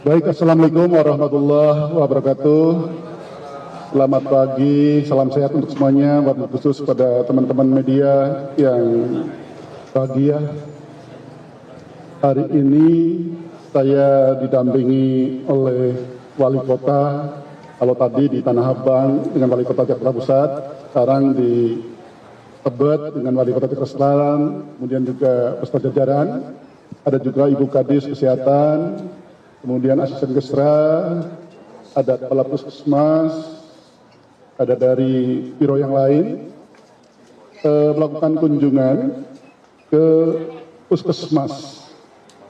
Baik, Assalamualaikum warahmatullahi wabarakatuh. Selamat pagi, salam sehat untuk semuanya, wabil khusus pada teman-teman media yang bahagia. Hari ini saya didampingi oleh Wali Kota, kalau tadi di Tanah Abang dengan Wali Kota Jakarta Pusat, sekarang di Tebet dengan Wali Kota Jakarta Selatan, kemudian juga beserta jajaran, ada juga Ibu Kadis Kesehatan, kemudian Asisten Kesra, ada Kepala Puskesmas, ada dari biro yang lain, melakukan kunjungan ke Puskesmas.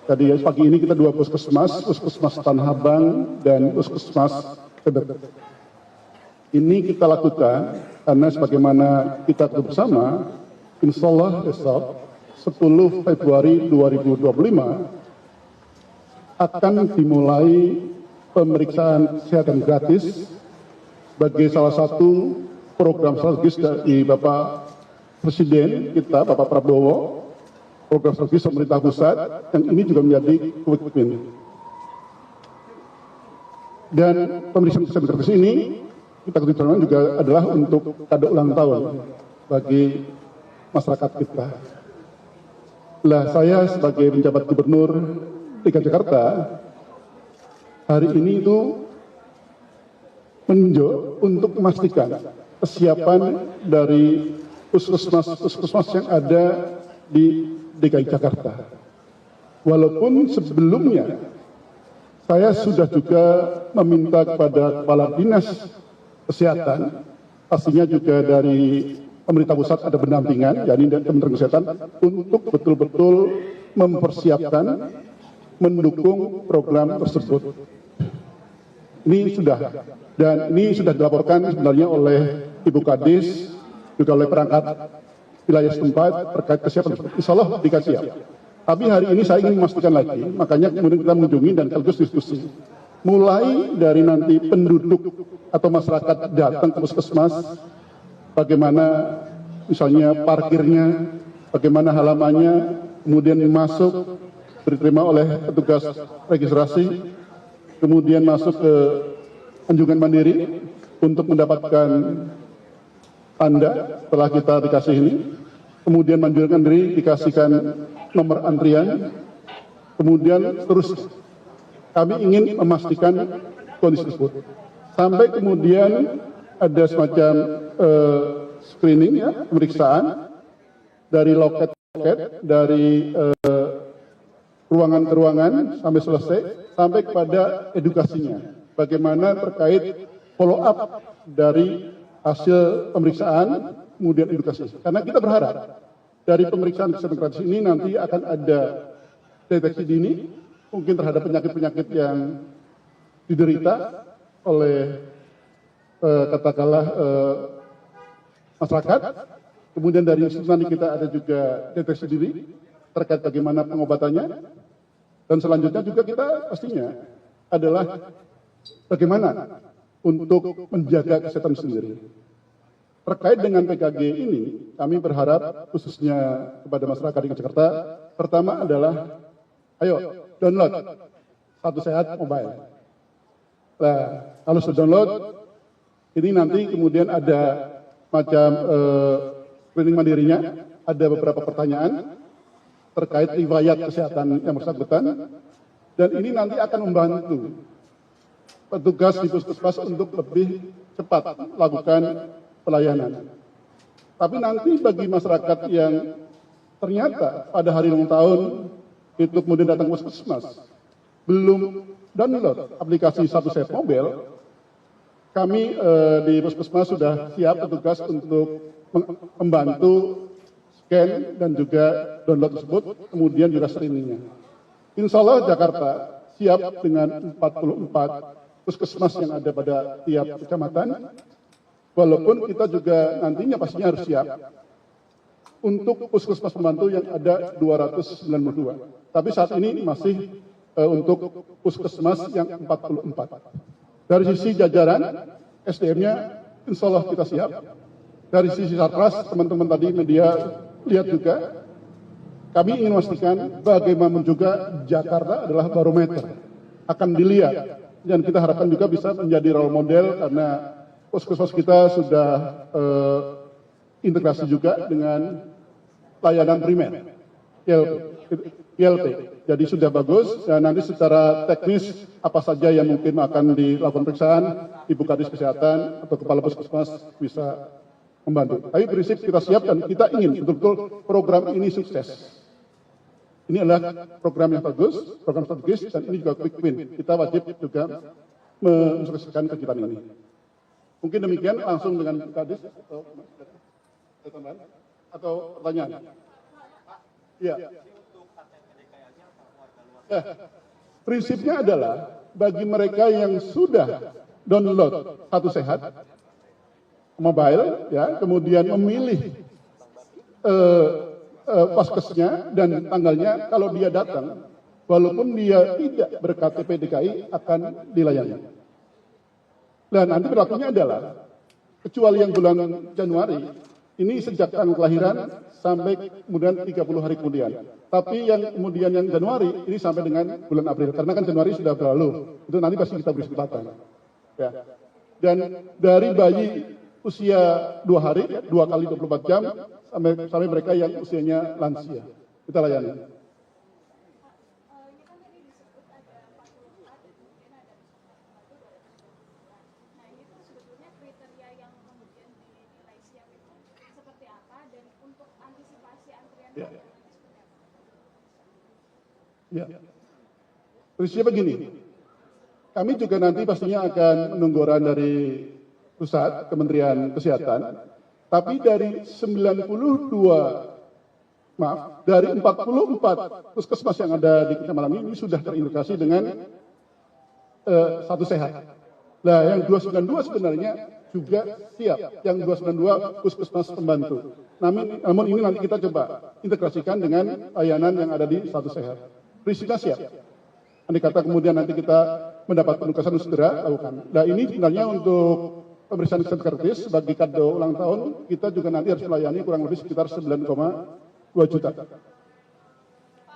Tadi pagi ini kita dua Puskesmas, Puskesmas Tanah Abang dan Puskesmas Tebet. Ini kita lakukan karena sebagaimana kita bersama, insya Allah besok 10 Februari 2025 akan dimulai pemeriksaan kesehatan gratis bagi salah satu program strategis dari Bapak Presiden kita, Bapak Prabowo, program strategis pemerintah pusat, yang ini juga menjadi quick win. Dan pemeriksaan kesehatan gratis ini kita ketahui juga adalah untuk kado ulang tahun bagi masyarakat kita. Lah, saya sebagai penjabat gubernur DKI Jakarta hari ini itu meninjau untuk memastikan kesiapan dari puskesmas yang ada di DKI Jakarta. Walaupun sebelumnya saya sudah juga meminta kepada Kepala Dinas Kesehatan, pastinya juga dari pemerintah pusat ada pendampingan, yakni dari Kementerian Kesehatan, untuk betul-betul mempersiapkan, mendukung program tersebut. Ini sudah, dan ini sudah dilaporkan sebenarnya oleh Ibu Kadis, juga oleh perangkat wilayah setempat terkait kesiapan tersebut. Insya Allah dikasih siap. Tapi hari ini saya ingin memastikan lagi, makanya kemudian kita mengunjungi dan sekaligus diskusi. Mulai dari nanti penduduk atau masyarakat datang ke puskesmas, bagaimana misalnya parkirnya, bagaimana halamannya, kemudian masuk, diterima oleh petugas registrasi, kemudian masuk ke anjungan mandiri untuk mendapatkan tanda setelah kita dikasih ini, kemudian menunjukkan diri, dikasihkan nomor antrian, kemudian terus kami ingin memastikan kondisi tersebut. Sampai kemudian ada semacam screening, ya, pemeriksaan dari loket-loket, dari ruangan ke ruangan sampai selesai, sampai kepada edukasinya. Bagaimana terkait follow up dari hasil pemeriksaan, kemudian edukasi. Karena kita berharap dari pemeriksaan kesehatan gratis ini nanti akan ada deteksi dini, mungkin terhadap penyakit-penyakit yang diderita oleh katakanlah masyarakat. Kemudian dari situ nanti kita ada juga deteksi dini terkait bagaimana pengobatannya. Dan selanjutnya juga kita pastinya adalah bagaimana untuk menjaga kesehatan sendiri. Terkait dengan PKG ini, kami berharap khususnya kepada masyarakat di Jakarta, pertama adalah, ayo download Satu Sehat Mobile. Nah, kalau sudah download, ini nanti kemudian ada macam screening mandirinya, ada beberapa pertanyaan terkait riwayat kesehatan yang bersangkutan, dan ini nanti akan membantu petugas di puskesmas untuk lebih cepat melakukan pelayanan. Tapi nanti bagi masyarakat yang ternyata pada hari ulang tahun itu kemudian datang ke puskesmas, belum download aplikasi Satu Sehat Mobile, kami di puskesmas sudah siap petugas untuk membantu scan dan juga download tersebut, kemudian juga screeningnya. Insya Allah Jakarta siap dengan 44 puskesmas yang ada pada tiap kecamatan, walaupun kita juga nantinya pastinya harus siap untuk puskesmas pembantu yang ada 292. Tapi saat ini masih untuk puskesmas yang 44. Dari sisi jajaran, SDM-nya insya Allah kita siap. Dari sisi Satgas, teman-teman tadi media lihat juga, kami ingin memastikan bagaimana juga Jakarta adalah barometer, akan dilihat, dan kita harapkan juga bisa menjadi role model karena puskesmas kita sudah integrasi juga dengan layanan primer, ILP. Jadi sudah bagus, dan nanti secara teknis apa saja yang mungkin akan dilakukan pemeriksaan, Ibu Kadis Kesehatan atau Kepala Puskesmas bisa membantu. Tapi prinsip kita siapkan, kita ingin betul-betul program ini sukses. Ini adalah program yang bagus, program strategis, dan ini juga quick win. Kita wajib juga mensukseskan kegiatan ini. Mungkin demikian, langsung dengan Kadis atau pertanyaan. Ya. Prinsipnya adalah bagi mereka yang sudah download Satu Sehat mobile, ya, kemudian memilih paskesnya dan tanggalnya, kalau dia datang, walaupun dia tidak ber-KTP DKI akan dilayani. Dan nanti berlakunya adalah, kecuali yang bulan Januari, ini sejak tanggal kelahiran sampai kemudian 30 hari kemudian. Tapi yang kemudian yang Januari ini sampai dengan bulan April, karena kan Januari sudah berlalu, itu nanti pasti kita beri kesempatan. Ya. Dan dari bayi usia 2 hari, 2 kali 24 jam, sampai mereka yang usianya lansia, kita layani. Ya. Prinsipnya begini, kami juga nanti pastinya akan menunggu arahan dari pusat Kementerian Kesehatan, tapi dari 44 puskesmas yang ada di Kecamatan ini sudah terintegrasi dengan Satu Sehat. Nah, yang 292 sebenarnya juga siap, yang 292 puskesmas pembantu. Namun ini nanti kita coba integrasikan dengan layanan yang ada di Satu Sehat. Prinsipnya siap. Andai kata kemudian nanti kita mendapat penugasan segera lakukan. Nah, ini sebenarnya untuk pemeriksaan kesehatan gratis sebagai kado ulang tahun, kita juga nanti harus melayani kurang lebih sekitar 9,2 juta.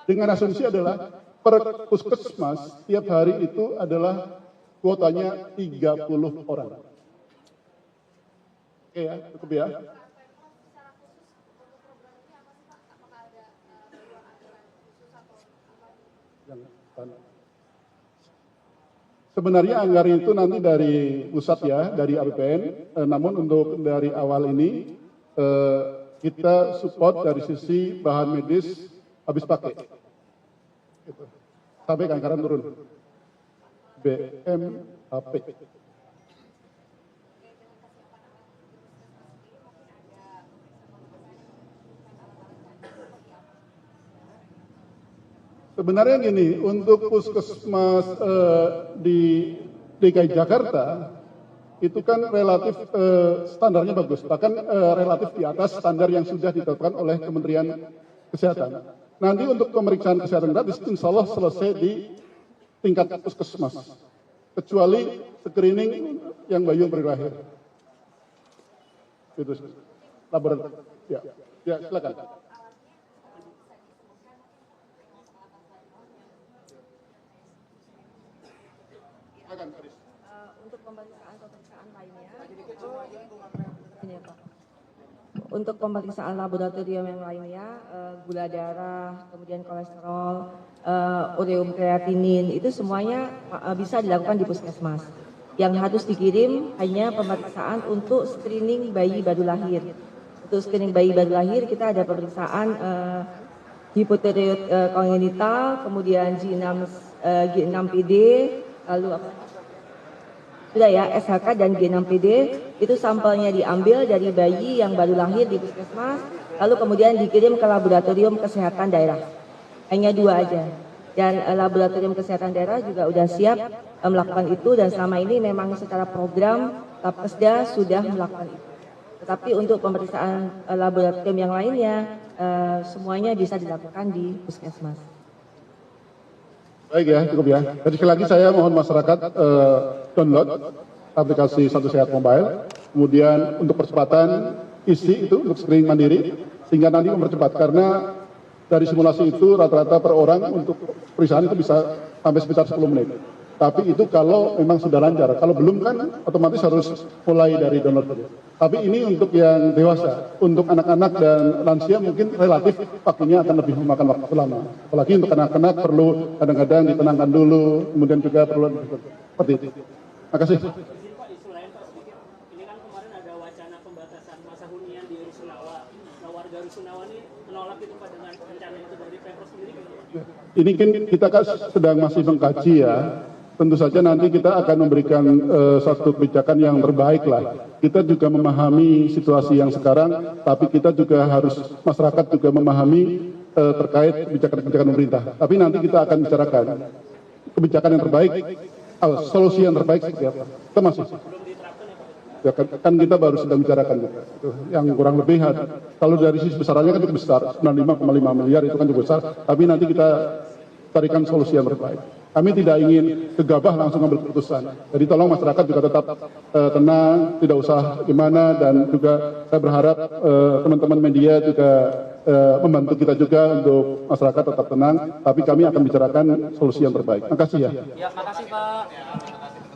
Dengan asumsi adalah per puskesmas tiap hari itu adalah kuotanya 30 orang. Oke ya, cukup ya. Sebenarnya anggaran itu nanti dari pusat ya, dari APBN, namun untuk dari awal ini kita support dari sisi bahan medis habis pakai. Gitu. Sampai anggaran turun. BMHP. Sebenarnya gini, untuk puskesmas di DKI Jakarta itu kan relatif standarnya bagus, bahkan relatif di atas standar yang sudah ditetapkan oleh Kementerian Kesehatan. Nanti untuk pemeriksaan kesehatan gratis, insya Allah selesai di tingkat puskesmas, kecuali screening yang bayi baru lahir. Itu laboratorium. Ya, silakan. Untuk pemeriksaan lainnya, ini ya, Pak. Untuk pemeriksaan laboratorium yang lainnya, gula darah, kemudian kolesterol, ureum kreatinin, itu semuanya bisa dilakukan di puskesmas. Yang harus dikirim hanya pemeriksaan untuk screening bayi baru lahir. Untuk screening bayi baru lahir kita ada pemeriksaan hipotiroid kongenital, kemudian G6PD, lalu apa? Sudah ya, SHK dan G6PD, itu sampelnya diambil dari bayi yang baru lahir di puskesmas, lalu kemudian dikirim ke laboratorium kesehatan daerah. Hanya 2 aja. Dan laboratorium kesehatan daerah juga sudah siap melakukan itu, dan selama ini memang secara program Kapkesda sudah melakukan itu. Tetapi untuk pemeriksaan laboratorium yang lainnya, semuanya bisa dilakukan di puskesmas. Baik ya, cukup ya. Jadi sekali lagi saya mohon masyarakat download aplikasi Satu Sehat Mobile, kemudian untuk percepatan isi itu untuk screening mandiri, sehingga nanti mempercepat, karena Dari simulasi itu rata-rata per orang untuk periksaan itu bisa sampai sekitar 10 menit. Tapi itu kalau memang sudah lancar. Kalau belum kan otomatis harus mulai dari donor. Tapi ini untuk yang dewasa. Untuk anak-anak dan lansia mungkin relatif waktunya akan lebih memakan waktu lama. Apalagi untuk anak-anak perlu kadang-kadang ditenangkan dulu, kemudian juga perlu seperti itu. Terima kasih. Pak, isu lain Pak sedikit. Ini kan kemarin ada wacana pembatasan masa hunian di Rusunawa. Nah, warga Rusunawa ini menolak itu Pak dengan rencana itu dari Pemprov sendiri gitu. Ini kan kita kan sedang masih mengkaji ya. Tentu saja nanti kita akan memberikan satu kebijakan yang terbaik lah. Kita juga memahami situasi yang sekarang, tapi kita juga harus masyarakat juga memahami terkait kebijakan-kebijakan pemerintah. Tapi nanti kita akan bicarakan kebijakan yang terbaik, solusi yang terbaik seperti apa. Kita masih. Ya, kan kita baru sedang bicarakan juga. Yang kurang lebih, kalau dari sisi besarannya kan cukup besar, 95,5 miliar itu kan cukup besar, tapi nanti kita carikan solusi yang terbaik. Kami tidak ingin gegabah langsung ambil keputusan. Jadi tolong masyarakat juga tetap tenang, tidak usah gimana, dan juga saya berharap teman-teman media juga membantu kita juga untuk masyarakat tetap tenang, tapi kami akan bicarakan solusi yang terbaik. Terima kasih ya. Ya, makasih Pak.